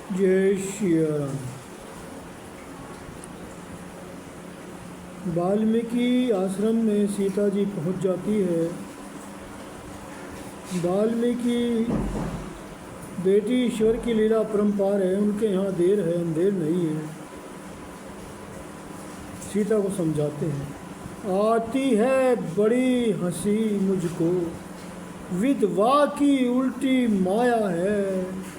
जय श्री राम। वाल्मीकि आश्रम में सीता जी पहुंच जाती है। वाल्मीकि बेटी ईश्वर की लीला परम्पार है, उनके यहाँ देर है अंधेर नहीं है। सीता को समझाते हैं, आती है बड़ी हंसी मुझको, विधवा की उल्टी माया है।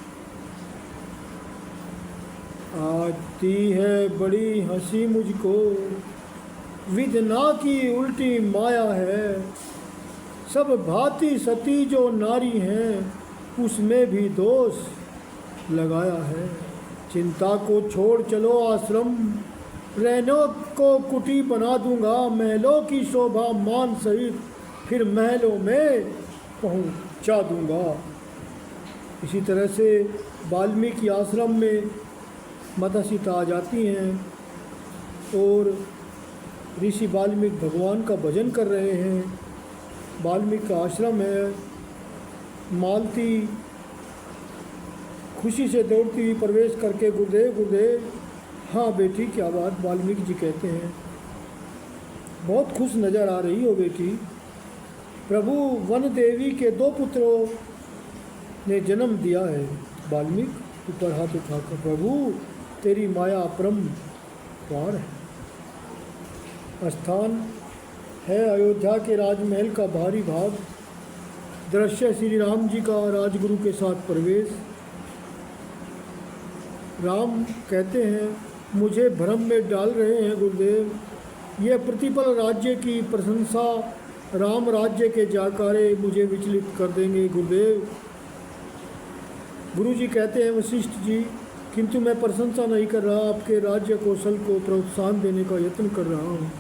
आती है बड़ी हंसी मुझको, विधना की उल्टी माया है। सब भांति सती जो नारी हैं, उसमें भी दोष लगाया है। चिंता को छोड़ चलो आश्रम, रहनों को कुटी बना दूंगा। महलों की शोभा मान सहित फिर महलों में पहुंचा दूंगा। इसी तरह से वाल्मीकि आश्रम में माता सीता आ जाती हैं और ऋषि वाल्मीकि भगवान का भजन कर रहे हैं। वाल्मीकि का आश्रम है। मालती खुशी से दौड़ती हुई प्रवेश करके, गुरुदेव गुरुदेव। हाँ बेटी, क्या बात? वाल्मीकि जी कहते हैं, बहुत खुश नज़र आ रही हो बेटी। प्रभु वन देवी के 2 पुत्रों ने जन्म दिया है। वाल्मीकि ऊपर हाथ उठाकर, प्रभु तेरी माया अपरम पार है। स्थान है अयोध्या के राजमहल का भारी भाग। दृश्य श्री राम जी का राजगुरु के साथ प्रवेश। राम कहते हैं, मुझे भ्रम में डाल रहे हैं गुरुदेव। ये प्रतिपल राज्य की प्रशंसा, राम राज्य के जयकारे मुझे विचलित कर देंगे गुरुदेव। गुरु जी कहते हैं, वशिष्ठ जी, किंतु मैं प्रशंसा नहीं कर रहा, आपके राज्य कौशल को प्रोत्साहन देने का यत्न कर रहा हूँ।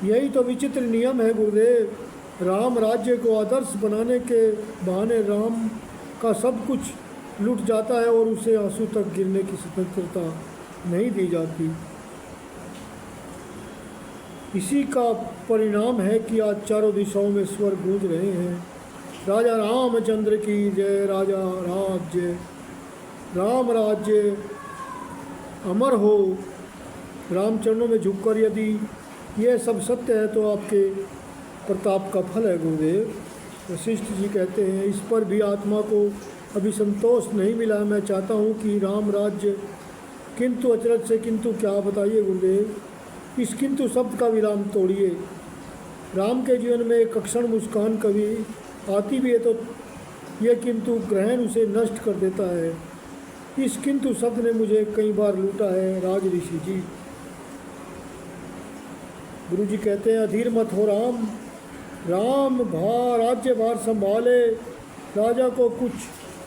यही तो विचित्र नियम है गुरुदेव। राम राज्य को आदर्श बनाने के बहाने राम का सब कुछ लूट जाता है और उसे आंसू तक गिरने की स्वतंत्रता नहीं दी जाती। इसी का परिणाम है कि आज चारों दिशाओं में स्वर गूंज रहे हैं, राजा रामचंद्र की जय, राजा राज्य, राम राज्य अमर हो। राम चरणों में झुककर यदि यह सब सत्य है तो आपके प्रताप का फल है गुरुदेव। वशिष्ठ जी कहते हैं, इस पर भी आत्मा को अभी संतोष नहीं मिला। मैं चाहता हूँ कि राम राज्य, किंतु अचरज से किंतु क्या बताइए गुरुदेव। इस किंतु शब्द का विराम तोड़िए। राम के जीवन में एक क्षण मुस्कान कभी आती भी है तो यह किंतु ग्रहण उसे नष्ट कर देता है। इस किंतु शब्द ने मुझे कई बार लूटा है राज ऋषि जी। गुरु जी कहते हैं, अधीर मत हो राम, राम राज्य भार संभाले। राजा को कुछ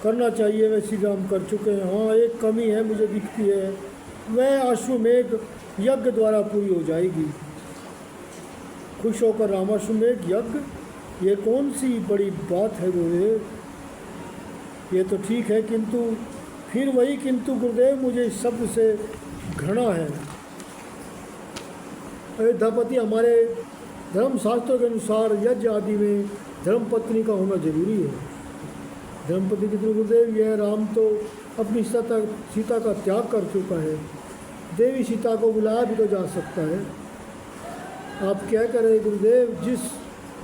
करना चाहिए, वह श्री राम कर चुके हैं। हाँ, एक कमी है मुझे दिखती है, वह अश्वमेघ यज्ञ द्वारा पूरी हो जाएगी। खुश होकर राम, अश्वमेघ यज्ञ, ये कौन सी बड़ी बात है गुरुदेव? ये तो ठीक है, किंतु फिर वही किंतु गुरुदेव, मुझे इस शब्द से घृणा है। अयोध्यापति, हमारे धर्मशास्त्रों के अनुसार यज्ञ आदि में धर्मपत्नी का होना जरूरी है। धर्मपति कितने गुरुदेव? यह राम तो अपनी सीता का त्याग कर चुका है। देवी सीता को बुलाया भी तो जा सकता है। आप क्या करें गुरुदेव? जिस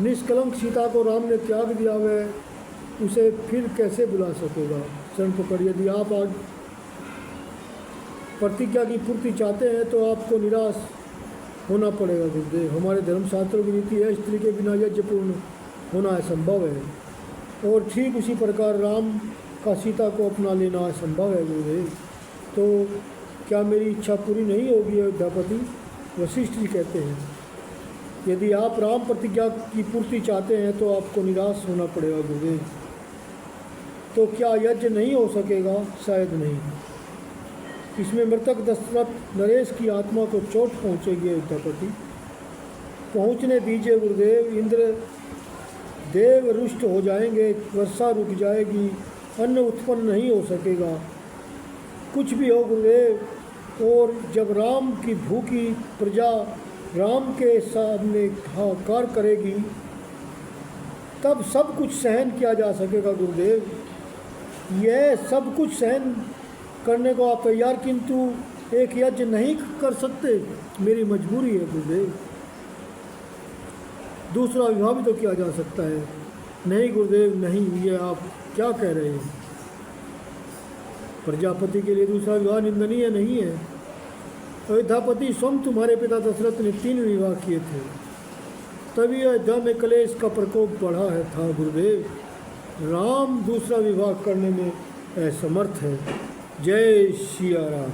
निष्कलंक सीता को राम ने त्याग दिया, वह उसे फिर कैसे बुला सकेगा? शरण पकड़, यदि आप आज प्रतिज्ञा की पूर्ति चाहते हैं तो आपको निराश होना पड़ेगा गुरुदेव। हमारे धर्मशास्त्रों की रीति है, स्त्री के बिना यज्ञ पूर्ण होना असंभव है, और ठीक उसी प्रकार राम का सीता को अपना लेना असंभव है गुरुदेव। तो क्या मेरी इच्छा पूरी नहीं होगी अयोध्यापति? वशिष्ठ जी कहते हैं, यदि आप राम प्रतिज्ञा की पूर्ति चाहते हैं तो आपको निराश होना पड़ेगा गुरुदेव। तो क्या यज्ञ नहीं हो सकेगा? शायद नहीं। इसमें मृतक दशरथ नरेश की आत्मा को चोट पहुँचेगी अयोध्यापति। पहुँचने दीजिए गुरुदेव। इंद्र देव रुष्ट हो जाएंगे, वर्षा रुक जाएगी, अन्न उत्पन्न नहीं हो सकेगा, कुछ भी हो गुरुदेव। और जब राम की भूखी प्रजा राम के सामने हाहाकार करेगी, तब सब कुछ सहन किया जा सकेगा गुरुदेव। यह सब कुछ सहन करने को आप तैयार, किंतु एक यज्ञ नहीं कर सकते, मेरी मजबूरी है गुरुदेव। दूसरा विवाह भी तो किया जा सकता है। नहीं गुरुदेव नहीं, ये आप क्या कह रहे हैं? प्रजापति के लिए दूसरा विवाह निंदनीय नहीं है। अयोध्यापति स्वयं तुम्हारे पिता दशरथ ने 3 विवाह किए थे, तभी अयोध्या में कलेश का प्रकोप बढ़ा है था गुरुदेव। राम दूसरा विवाह करने में असमर्थ है। जय सिया राम।